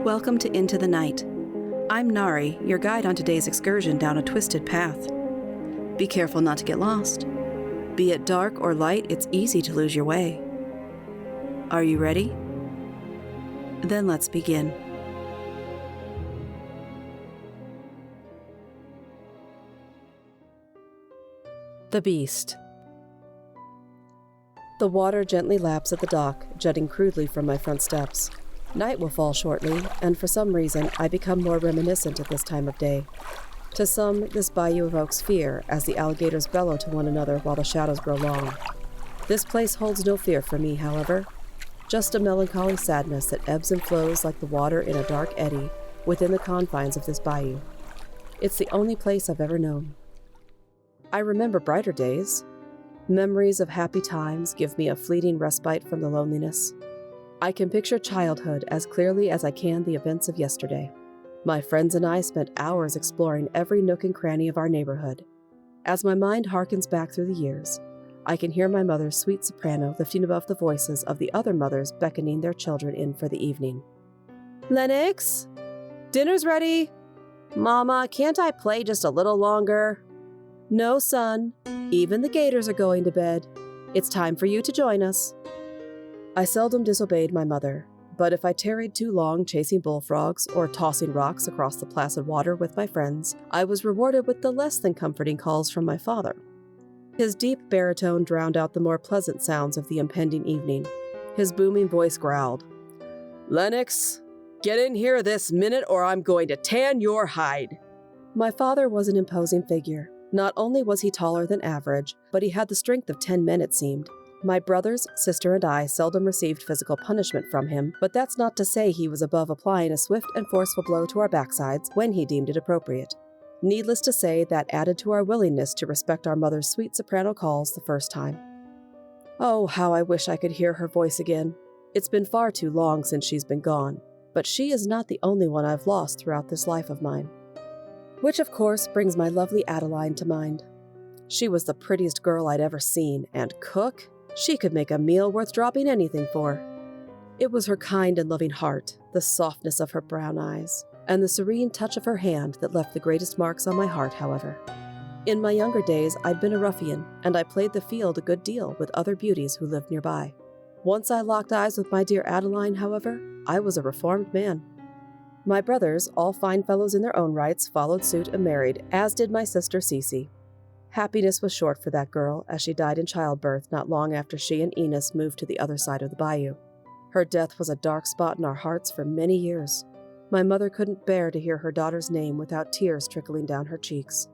Welcome to Into the Night. I'm Nari, your guide on today's excursion down a twisted path. Be careful not to get lost. Be it dark or light, it's easy to lose your way. Are you ready? Then let's begin. The Beast. The water gently laps at the dock, jutting crudely from my front steps. Night will fall shortly, and for some reason, I become more reminiscent at this time of day. To some, this bayou evokes fear, as the alligators bellow to one another while the shadows grow long. This place holds no fear for me, however. Just a melancholy sadness that ebbs and flows like the water in a dark eddy within the confines of this bayou. It's the only place I've ever known. I remember brighter days. Memories of happy times give me a fleeting respite from the loneliness. I can picture childhood as clearly as I can the events of yesterday. My friends and I spent hours exploring every nook and cranny of our neighborhood. As my mind harkens back through the years, I can hear my mother's sweet soprano lifting above the voices of the other mothers beckoning their children in for the evening. "Lennox, dinner's ready. Mama, can't I play just a little longer?" "No, son. Even the gators are going to bed. It's time for you to join us." I seldom disobeyed my mother, but if I tarried too long chasing bullfrogs or tossing rocks across the placid water with my friends, I was rewarded with the less than comforting calls from my father. His deep baritone drowned out the more pleasant sounds of the impending evening. His booming voice growled, "Lennox, get in here this minute or I'm going to tan your hide." My father was an imposing figure. Not only was he taller than average, but he had the strength of 10 men, it seemed. My brothers, sister, and I seldom received physical punishment from him, but that's not to say he was above applying a swift and forceful blow to our backsides when he deemed it appropriate. Needless to say, that added to our willingness to respect our mother's sweet soprano calls the first time. Oh, how I wish I could hear her voice again. It's been far too long since she's been gone, but she is not the only one I've lost throughout this life of mine. Which, of course, brings my lovely Adeline to mind. She was the prettiest girl I'd ever seen, and cook? She could make a meal worth dropping anything for. It was her kind and loving heart, the softness of her brown eyes, and the serene touch of her hand that left the greatest marks on my heart, however. In my younger days, I'd been a ruffian, and I played the field a good deal with other beauties who lived nearby. Once I locked eyes with my dear Adeline, however, I was a reformed man. My brothers, all fine fellows in their own rights, followed suit and married, as did my sister Cece. Happiness was short for that girl, as she died in childbirth not long after she and Enos moved to the other side of the bayou. Her death was a dark spot in our hearts for many years. My mother couldn't bear to hear her daughter's name without tears trickling down her cheeks.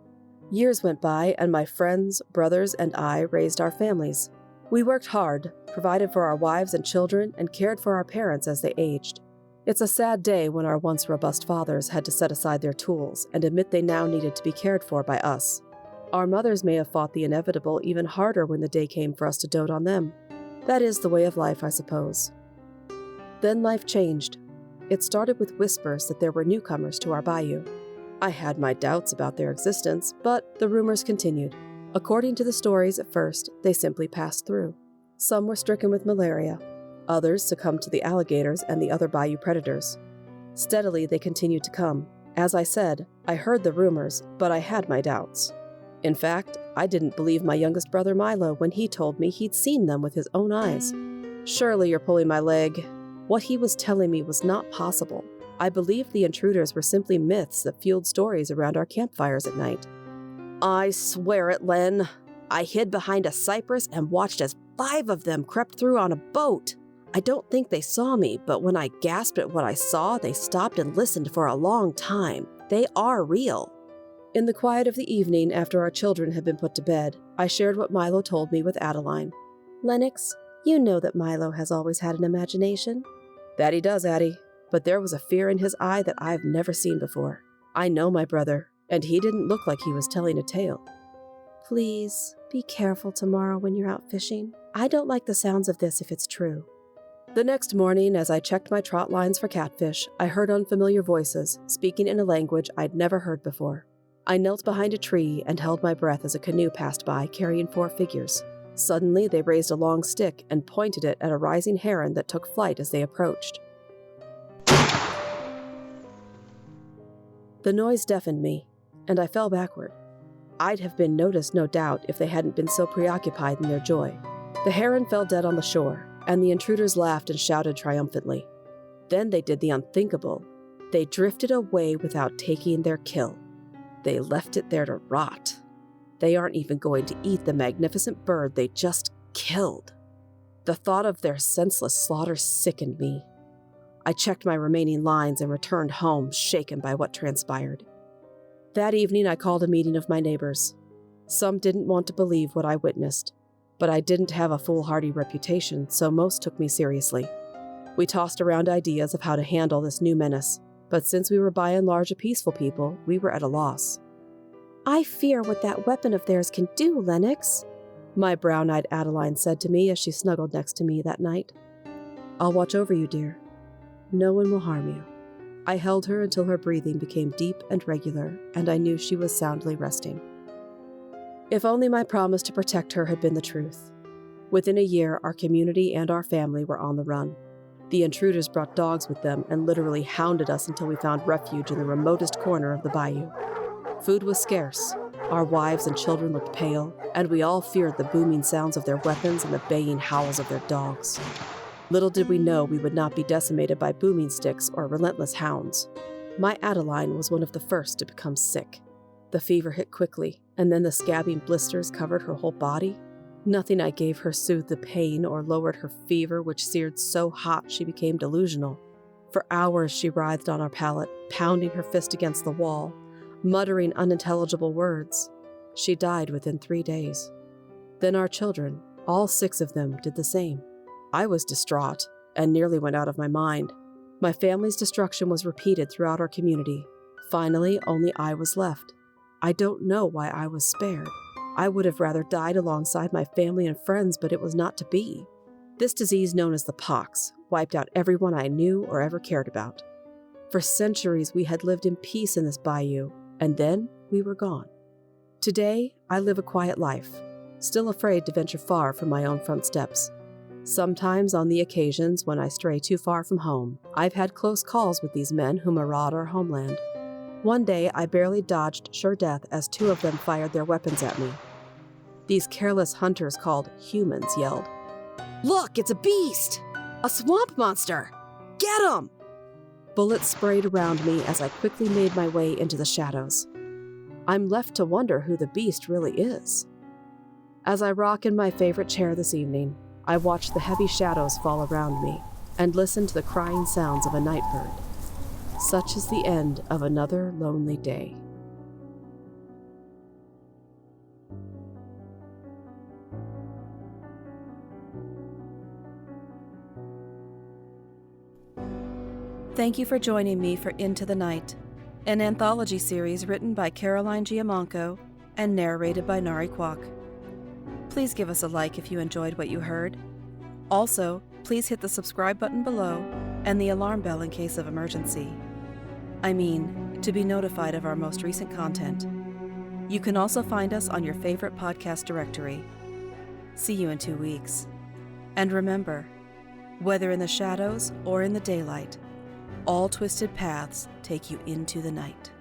Years went by, and my friends, brothers, and I raised our families. We worked hard, provided for our wives and children, and cared for our parents as they aged. It's a sad day when our once robust fathers had to set aside their tools and admit they now needed to be cared for by us. Our mothers may have fought the inevitable even harder when the day came for us to dote on them. That is the way of life, I suppose. Then life changed. It started with whispers that there were newcomers to our bayou. I had my doubts about their existence, but the rumors continued. According to the stories at first, they simply passed through. Some were stricken with malaria. Others succumbed to the alligators and the other bayou predators. Steadily, they continued to come. As I said, I heard the rumors, but I had my doubts. In fact, I didn't believe my youngest brother Milo when he told me he'd seen them with his own eyes. "Surely you're pulling my leg." What he was telling me was not possible. I believed the intruders were simply myths that fueled stories around our campfires at night. "I swear it, Len. I hid behind a cypress and watched as 5 of them crept through on a boat. I don't think they saw me, but when I gasped at what I saw, they stopped and listened for a long time. They are real." In the quiet of the evening, after our children had been put to bed, I shared what Milo told me with Adeline. "Lennox, you know that Milo has always had an imagination." "That he does, Addie, but there was a fear in his eye that I've never seen before. I know my brother, and he didn't look like he was telling a tale." "Please, be careful tomorrow when you're out fishing. I don't like the sounds of this if it's true." The next morning, as I checked my trot lines for catfish, I heard unfamiliar voices, speaking in a language I'd never heard before. I knelt behind a tree and held my breath as a canoe passed by carrying 4 figures. Suddenly, they raised a long stick and pointed it at a rising heron that took flight as they approached. The noise deafened me, and I fell backward. I'd have been noticed, no doubt, if they hadn't been so preoccupied in their joy. The heron fell dead on the shore, and the intruders laughed and shouted triumphantly. Then they did the unthinkable. They drifted away without taking their kill. They left it there to rot. They aren't even going to eat the magnificent bird they just killed. The thought of their senseless slaughter sickened me. I checked my remaining lines and returned home, shaken by what transpired. That evening, I called a meeting of my neighbors. Some didn't want to believe what I witnessed, but I didn't have a foolhardy reputation, so most took me seriously. We tossed around ideas of how to handle this new menace, but since we were by and large a peaceful people, we were at a loss. "I fear what that weapon of theirs can do, Lennox," my brown-eyed Adeline said to me as she snuggled next to me that night. "I'll watch over you, dear. No one will harm you." I held her until her breathing became deep and regular, and I knew she was soundly resting. If only my promise to protect her had been the truth. Within a year, our community and our family were on the run. The intruders brought dogs with them and literally hounded us until we found refuge in the remotest corner of the bayou. Food was scarce, our wives and children looked pale, and we all feared the booming sounds of their weapons and the baying howls of their dogs. Little did we know we would not be decimated by booming sticks or relentless hounds. My Adeline was one of the first to become sick. The fever hit quickly, and then the scabbing blisters covered her whole body. Nothing I gave her soothed the pain or lowered her fever, which seared so hot she became delusional. For hours she writhed on our pallet, pounding her fist against the wall, muttering unintelligible words. She died within 3 days. Then our children, all 6 of them, did the same. I was distraught and nearly went out of my mind. My family's destruction was repeated throughout our community. Finally, only I was left. I don't know why I was spared. I would have rather died alongside my family and friends, but it was not to be. This disease known as the pox wiped out everyone I knew or ever cared about. For centuries, we had lived in peace in this bayou, and then we were gone. Today, I live a quiet life, still afraid to venture far from my own front steps. Sometimes, on the occasions when I stray too far from home, I've had close calls with these men who maraud our homeland. One day, I barely dodged sure death as 2 of them fired their weapons at me. These careless hunters called humans yelled, "Look, it's a beast! A swamp monster! Get him!" Bullets sprayed around me as I quickly made my way into the shadows. I'm left to wonder who the beast really is. As I rock in my favorite chair this evening, I watch the heavy shadows fall around me and listen to the crying sounds of a night bird. Such is the end of another lonely day. Thank you for joining me for Into the Night, an anthology series written by Caroline Giamanco and narrated by Nari Kwak. Please give us a like if you enjoyed what you heard. Also, please hit the subscribe button below and the alarm bell in case of emergency. I mean, to be notified of our most recent content. You can also find us on your favorite podcast directory. See you in 2 weeks. And remember, whether in the shadows or in the daylight, all twisted paths take you into the night.